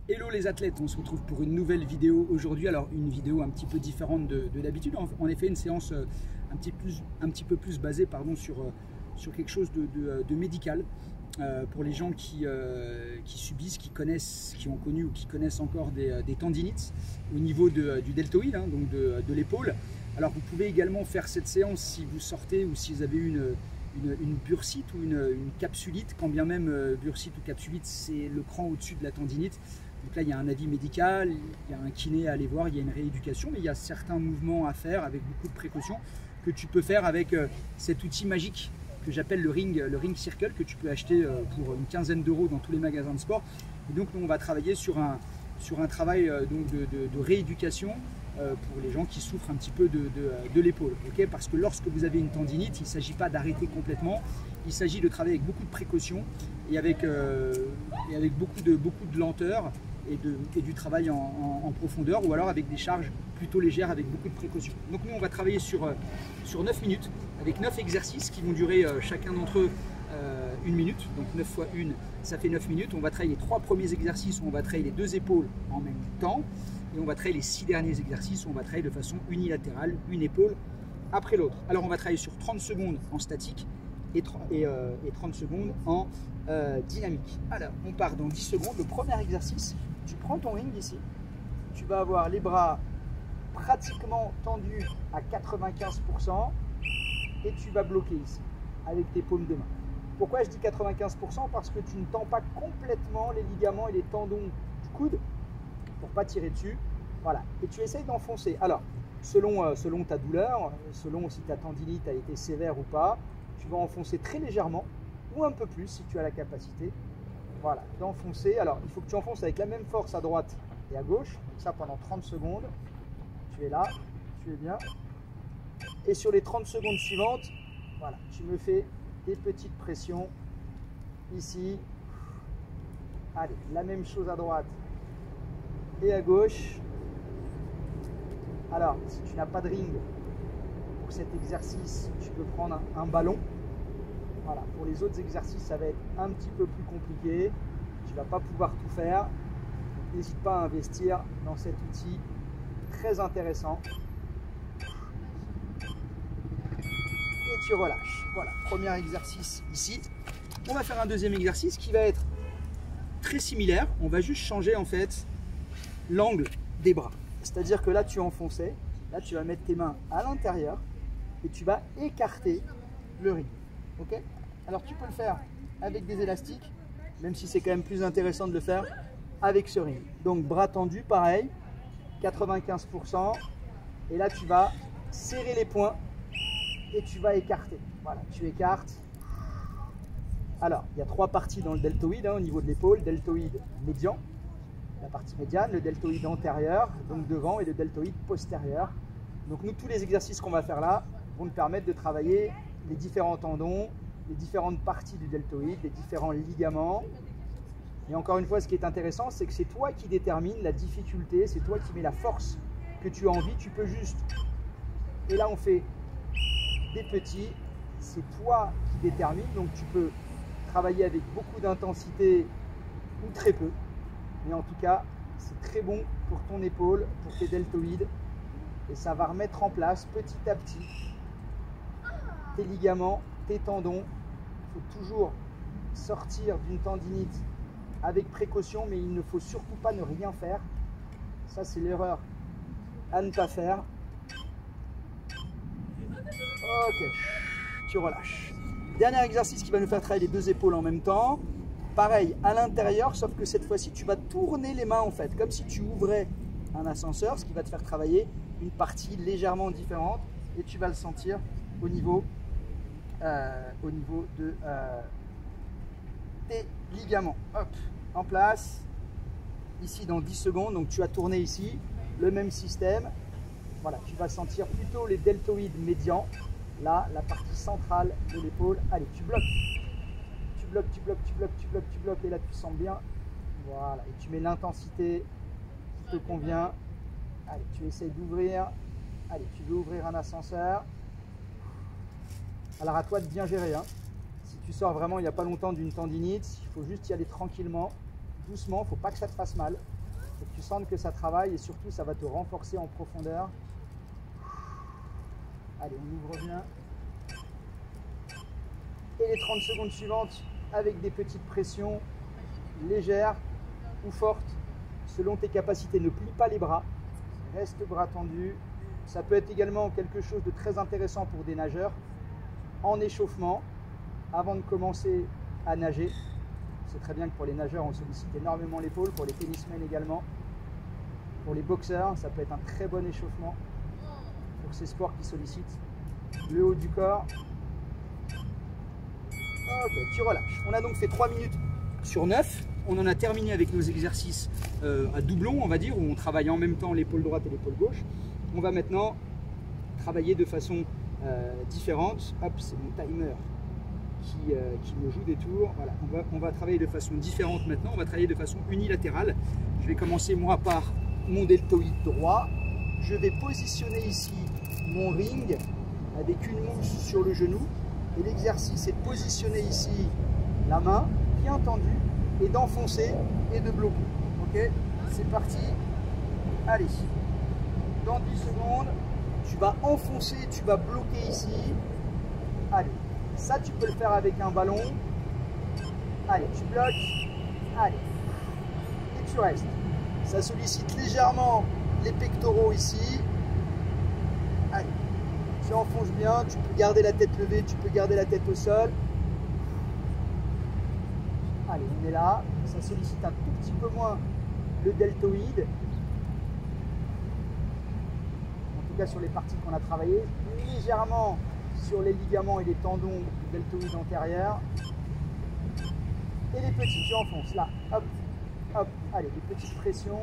Hello les athlètes, on se retrouve pour une nouvelle vidéo aujourd'hui. Alors une vidéo un petit peu différente de d'habitude. En effet, une séance un petit peu plus basée sur quelque chose de médical pour les gens qui subissent, qui connaissent, qui ont connu ou qui connaissent encore des tendinites au niveau du deltoïde, hein, donc de l'épaule. Alors vous pouvez également faire cette séance si vous sortez ou si vous avez une bursite ou une capsulite, quand bien même bursite ou capsulite, c'est le cran au-dessus de la tendinite. Donc là, il y a un avis médical, il y a un kiné à aller voir, il y a une rééducation, mais il y a certains mouvements à faire avec beaucoup de précautions que tu peux faire avec cet outil magique que j'appelle le ring circle, que tu peux acheter pour une quinzaine d'euros dans tous les magasins de sport. Et donc nous, on va travailler sur un travail donc de rééducation pour les gens qui souffrent un petit peu de l'épaule. Okay, parce que lorsque vous avez une tendinite, il ne s'agit pas d'arrêter complètement, il s'agit de travailler avec beaucoup de précautions et avec beaucoup de lenteur et du travail en profondeur, ou alors avec des charges plutôt légères avec beaucoup de précautions. Donc nous, on va travailler sur 9 minutes avec 9 exercices qui vont durer chacun d'entre eux 1 minute. Donc 9 fois 1, ça fait 9 minutes. On va travailler les 3 premiers exercices où on va travailler les 2 épaules en même temps. Et on va travailler les 6 derniers exercices où on va travailler de façon unilatérale, une épaule après l'autre. Alors on va travailler sur 30 secondes en statique et 30 secondes en dynamique. Alors on part dans 10 secondes. Le premier exercice, tu prends ton ring ici. Tu vas avoir les bras pratiquement tendus à 95% et tu vas bloquer ici avec tes paumes de main. Pourquoi je dis 95%? Parce que tu ne tends pas complètement les ligaments et les tendons du coude pour pas tirer dessus. Voilà. Et tu essayes d'enfoncer. Alors, selon ta douleur, selon si ta tendinite a été sévère ou pas, tu vas enfoncer très légèrement ou un peu plus si tu as la capacité. Voilà, d'enfoncer. Alors, il faut que tu enfonces avec la même force à droite et à gauche. Donc ça pendant 30 secondes. Tu es là, tu es bien. Et sur les 30 secondes suivantes, voilà, tu me fais des petites pressions ici. Allez, la même chose à droite et à gauche. Alors, si tu n'as pas de ring pour cet exercice, tu peux prendre un ballon. Voilà, pour les autres exercices, ça va être un petit peu plus compliqué. Tu ne vas pas pouvoir tout faire. N'hésite pas à investir dans cet outil très intéressant. Et tu relâches. Voilà, premier exercice ici. On va faire un deuxième exercice qui va être très similaire. On va juste changer en fait l'angle des bras. C'est-à-dire que là, tu enfonçais. Là, tu vas mettre tes mains à l'intérieur et tu vas écarter le ring. Ok? Alors, tu peux le faire avec des élastiques, même si c'est quand même plus intéressant de le faire avec ce ring. Donc, bras tendus, pareil, 95%. Et là, tu vas serrer les poings et tu vas écarter. Voilà, tu écartes. Alors, il y a 3 parties dans le deltoïde, hein, au niveau de l'épaule. Deltoïde médian, la partie médiane, le deltoïde antérieur, donc devant, et le deltoïde postérieur. Donc nous, tous les exercices qu'on va faire là vont nous permettre de travailler les différents tendons, les différentes parties du deltoïde, les différents ligaments. Et encore une fois, ce qui est intéressant, c'est que c'est toi qui détermine la difficulté, c'est toi qui mets la force que tu as envie. Tu peux juste, et là on fait des petits, c'est toi qui détermine, donc tu peux travailler avec beaucoup d'intensité ou très peu. Mais en tout cas, c'est très bon pour ton épaule, pour tes deltoïdes. Et ça va remettre en place petit à petit tes ligaments, tes tendons. Il faut toujours sortir d'une tendinite avec précaution, mais il ne faut surtout pas ne rien faire. Ça, c'est l'erreur à ne pas faire. Ok, tu relâches. Dernier exercice qui va nous faire travailler les 2 épaules en même temps. Pareil, à l'intérieur, sauf que cette fois-ci, tu vas tourner les mains en fait, comme si tu ouvrais un ascenseur, ce qui va te faire travailler une partie légèrement différente et tu vas le sentir au niveau de tes ligaments. Hop, en place, ici dans 10 secondes, donc tu as tourné ici, le même système. Voilà, tu vas sentir plutôt les deltoïdes médians, là, la partie centrale de l'épaule. Allez, tu bloques. Tu bloques, et là tu sens bien. Voilà, et tu mets l'intensité qui te convient. Allez, tu essayes d'ouvrir. Allez, tu veux ouvrir un ascenseur. Alors à toi de bien gérer. Hein. Si tu sors vraiment il n'y a pas longtemps d'une tendinite, il faut juste y aller tranquillement. doucement, il ne faut pas que ça te fasse mal. Il faut que tu sentes que ça travaille et surtout ça va te renforcer en profondeur. Allez, on ouvre bien. Et les 30 secondes suivantes avec des petites pressions légères ou fortes selon tes capacités. Ne plie pas les bras, reste bras tendus. Ça peut être également quelque chose de très intéressant pour des nageurs en échauffement avant de commencer à nager. C'est très bien que pour les nageurs on sollicite énormément l'épaule, pour les tennismen également, pour les boxeurs ça peut être un très bon échauffement pour ces sports qui sollicitent le haut du corps. Ok, tu relâches. On a donc fait 3 minutes sur 9. On en a terminé avec nos exercices à doublon, on va dire, où on travaille en même temps l'épaule droite et l'épaule gauche. On va maintenant travailler de façon différente. Hop, c'est mon timer qui me joue des tours. Voilà, on va travailler de façon différente maintenant. On va travailler de façon unilatérale. Je vais commencer moi par mon deltoïde droit. Je vais positionner ici mon ring avec une mousse sur le genou. Et l'exercice est de positionner ici la main bien tendue et d'enfoncer et de bloquer. Ok, c'est parti. Allez, dans 10 secondes, tu vas enfoncer, tu vas bloquer ici. Allez, ça tu peux le faire avec un ballon. Allez, tu bloques. Allez, et tu restes. Ça sollicite légèrement les pectoraux ici. Allez, tu enfonces bien, tu peux garder la tête levée, tu peux garder la tête au sol. Allez, on est là. Ça sollicite un tout petit peu moins le deltoïde. En tout cas sur les parties qu'on a travaillées. Légèrement sur les ligaments et les tendons du deltoïde antérieur. Et les petits, tu enfonces là. Hop, hop. Allez, des petites pressions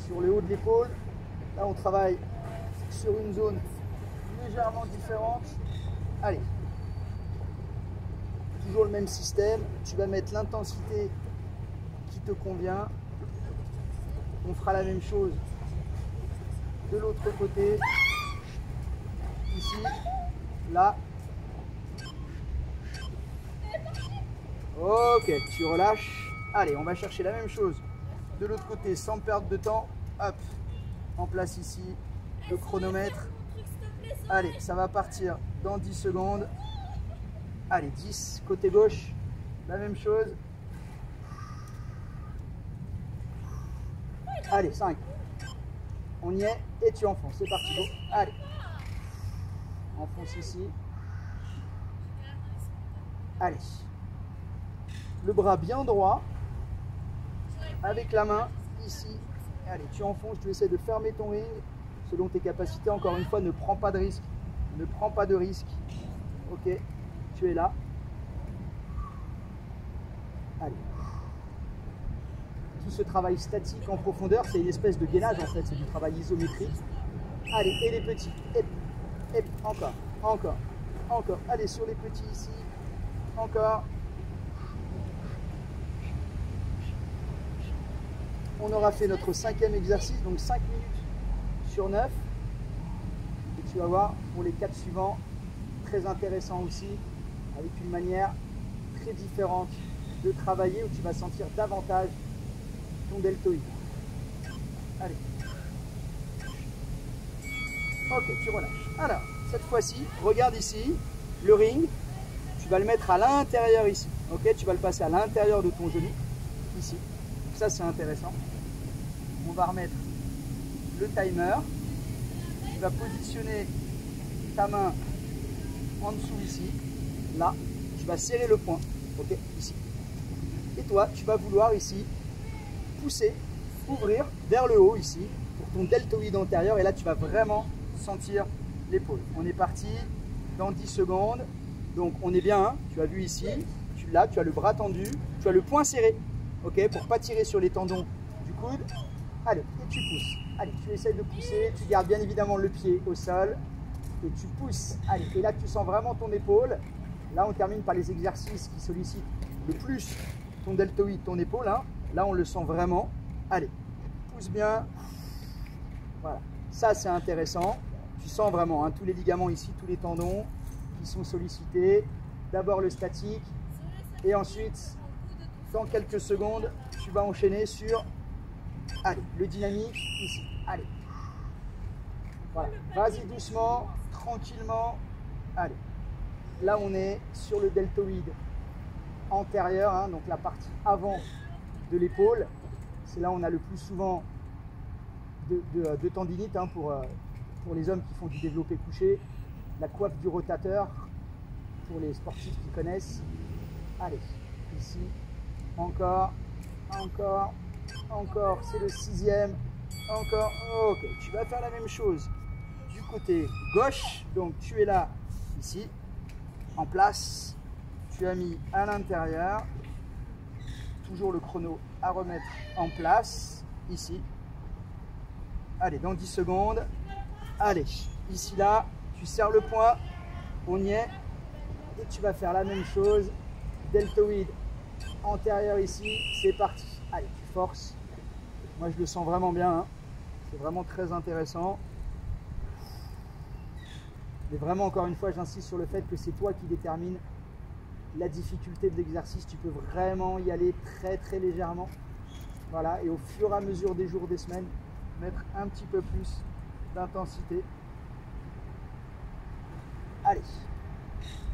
sur le haut de l'épaule. Là, on travaille sur une zone légèrement différente. Allez. Toujours le même système, tu vas mettre l'intensité qui te convient. On fera la même chose de l'autre côté. Ici, là. Ok, tu relâches. Allez, on va chercher la même chose de l'autre côté sans perdre de temps. Hop, en place ici, le chronomètre. Allez, ça va partir dans 10 secondes. Allez, 10, côté gauche, la même chose. Allez, 5. On y est et tu enfonces. C'est parti, go. Allez. Enfonce ici. Allez. Le bras bien droit. Avec la main ici. Allez, tu enfonces, tu essaies de fermer ton ring selon tes capacités. Encore une fois, ne prends pas de risque. Ne prends pas de risque. Ok. Tu es là. Allez. Tout ce travail statique en profondeur, c'est une espèce de gainage en fait, c'est du travail isométrique. Allez, et les petits. Et encore, encore, encore. Allez, sur les petits ici. Encore. On aura fait notre 5e exercice, donc 5 minutes sur 9. Et tu vas voir, pour les 4 suivants, très intéressant aussi, avec une manière très différente de travailler où tu vas sentir davantage ton deltoïde. Allez. Ok, tu relâches. Alors, cette fois-ci, regarde ici, le ring, tu vas le mettre à l'intérieur ici. Ok, tu vas le passer à l'intérieur de ton genou, ici. Ça, c'est intéressant. On va remettre le timer. Tu vas positionner ta main en dessous ici. Là, tu vas serrer le poing, ok, ici. Et toi, tu vas vouloir ici pousser, ouvrir vers le haut ici, pour ton deltoïde antérieur. Et là, tu vas vraiment sentir l'épaule. On est parti dans 10 secondes. Donc, on est bien, hein, tu as vu ici, là, tu as le bras tendu, tu as le poing serré, ok, pour ne pas tirer sur les tendons du coude. Allez, et tu pousses. Allez, tu essaies de pousser, tu gardes bien évidemment le pied au sol. Et tu pousses. Allez, et là tu sens vraiment ton épaule. Là on termine par les exercices qui sollicitent le plus ton deltoïde, ton épaule. Hein. Là on le sent vraiment. Allez, pousse bien. Voilà, ça c'est intéressant. Tu sens vraiment hein, tous les ligaments ici, tous les tendons qui sont sollicités. D'abord le statique et ensuite Dans quelques secondes, tu vas enchaîner sur, allez, le dynamique ici. Allez. Voilà. Vas-y doucement, tranquillement. Allez. Là, on est sur le deltoïde antérieur, hein, donc la partie avant de l'épaule. C'est là où on a le plus souvent de tendinite, hein, pour les hommes qui font du développé couché. La coiffe du rotateur, pour les sportifs qui connaissent. Allez, ici, encore, encore, encore, c'est le 6e, encore, ok, tu vas faire la même chose du côté gauche, donc tu es là, ici, en place, tu as mis à l'intérieur, toujours le chrono à remettre en place, ici, allez, dans 10 secondes, allez, ici, là, tu serres le poing, on y est, et tu vas faire la même chose, deltoïde antérieur ici, c'est parti, allez, tu forces, moi je le sens vraiment bien, hein. C'est vraiment très intéressant. Mais vraiment, encore une fois, j'insiste sur le fait que c'est toi qui détermine la difficulté de l'exercice. Tu peux vraiment y aller très très légèrement. Voilà, et au fur et à mesure des jours, des semaines, mettre un petit peu plus d'intensité. Allez.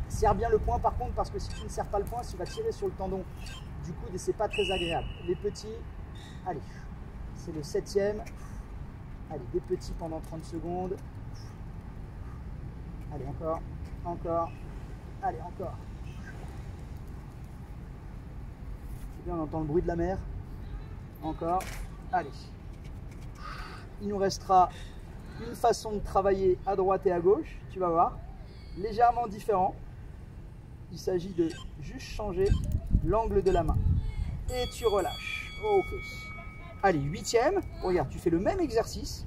Serre bien le poing par contre, parce que si tu ne serres pas le poing, tu vas tirer sur le tendon du coude et c'est pas très agréable. Les petits, allez, c'est le 7e. Allez, des petits pendant 30 secondes. Allez, encore, encore, allez, encore. C'est bien, on entend le bruit de la mer. Encore, allez. Il nous restera une façon de travailler à droite et à gauche, tu vas voir, légèrement différent. Il s'agit de juste changer l'angle de la main. Et tu relâches. Ok. Allez, 8e. Regarde, tu fais le même exercice.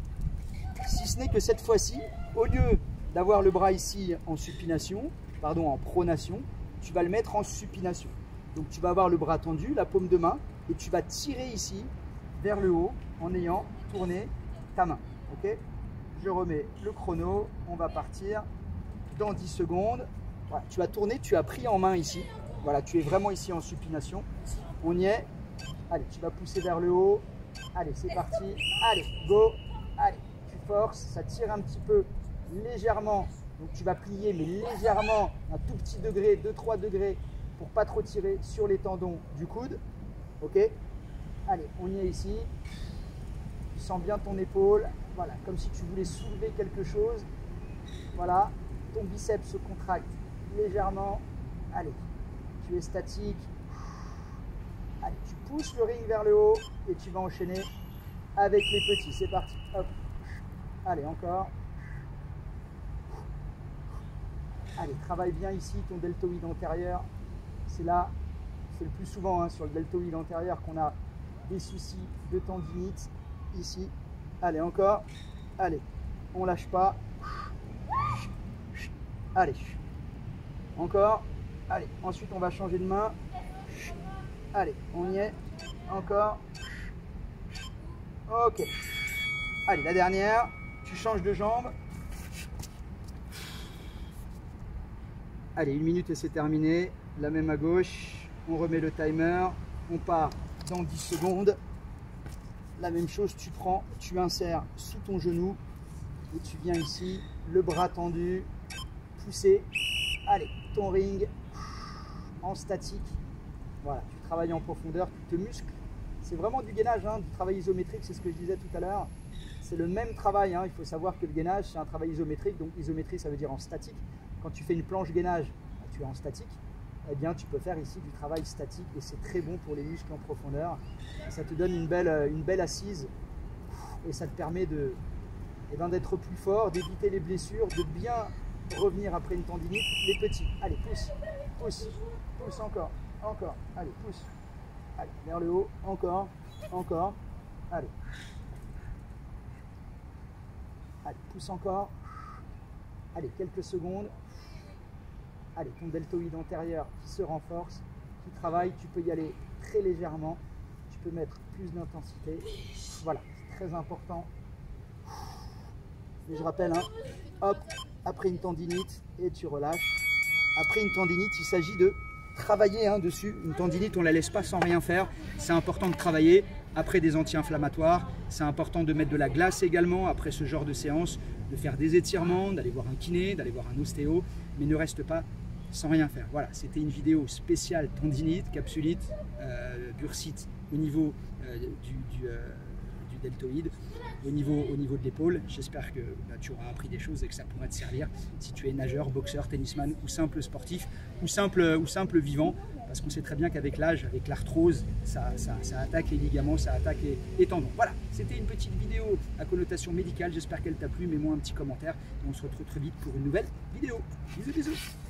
Si ce n'est que cette fois-ci, au lieu d'avoir le bras ici en supination, pardon, en pronation, tu vas le mettre en supination. Donc tu vas avoir le bras tendu, la paume de main, et tu vas tirer ici vers le haut en ayant tourné ta main. Ok? Je remets le chrono. On va partir dans 10 secondes. Voilà, tu vas tourner, tu as pris en main ici. Voilà, tu es vraiment ici en supination. On y est. Allez, tu vas pousser vers le haut. Allez, c'est parti. Allez, go. Allez, tu forces. Ça tire un petit peu légèrement. Donc tu vas plier, mais légèrement, un tout petit degré, 2-3 degrés, pour pas trop tirer sur les tendons du coude. Ok? Allez, on y est ici. Tu sens bien ton épaule. Voilà, comme si tu voulais soulever quelque chose. Voilà, ton biceps se contracte légèrement. Allez, tu es statique. Allez, tu pousses le ring vers le haut et tu vas enchaîner avec les petits. C'est parti. Hop. Allez, encore. Allez, travaille bien ici ton deltoïde antérieur. C'est là, c'est le plus souvent, hein, sur le deltoïde antérieur qu'on a des soucis de tendinite. Ici. Allez, encore. Allez, on lâche pas. Allez. Encore. Allez, ensuite on va changer de main. Allez, on y est. Encore. Ok. Allez, la dernière. Tu changes de jambe. Allez, 1 minute et c'est terminé. La même à gauche. On remet le timer. On part dans 10 secondes. La même chose, tu prends, tu insères sous ton genou. Et tu viens ici, le bras tendu. Pousser. Allez, ton ring en statique. Voilà, tu travailles en profondeur, tu te muscles. C'est vraiment du gainage, hein, du travail isométrique, c'est ce que je disais tout à l'heure. C'est le même travail, hein. Il faut savoir que le gainage, c'est un travail isométrique. Donc isométrie, ça veut dire en statique. Quand tu fais une planche gainage, tu es en statique. Eh bien, tu peux faire ici du travail statique et c'est très bon pour les muscles en profondeur. Ça te donne une belle assise et ça te permet de, d'être plus fort, d'éviter les blessures, de bien revenir après une tendinite. Les petits, allez, pousse, pousse, pousse encore, encore, allez, pousse, allez, vers le haut, encore, encore, allez, allez, pousse encore, allez, quelques secondes, allez, ton deltoïde antérieur qui se renforce, qui travaille, tu peux y aller très légèrement, tu peux mettre plus d'intensité, voilà, c'est très important. Et je rappelle, hein, hop, après une tendinite, et tu relâches. Après une tendinite, il s'agit de travailler dessus. Une tendinite, on ne la laisse pas sans rien faire. C'est important de travailler après des anti-inflammatoires. C'est important de mettre de la glace également après ce genre de séance, de faire des étirements, d'aller voir un kiné, d'aller voir un ostéo, mais ne reste pas sans rien faire. Voilà, c'était une vidéo spéciale tendinite, capsulite, bursite au niveau du deltoïde, au niveau de l'épaule. J'espère que tu auras appris des choses et que ça pourra te servir si tu es nageur, boxeur, tennisman ou simple sportif ou simple vivant, parce qu'on sait très bien qu'avec l'âge, avec l'arthrose, ça attaque les ligaments, ça attaque les tendons. Voilà, c'était une petite vidéo à connotation médicale, j'espère qu'elle t'a plu. Mets-moi un petit commentaire et on se retrouve très vite pour une nouvelle vidéo. Bisous, bisous.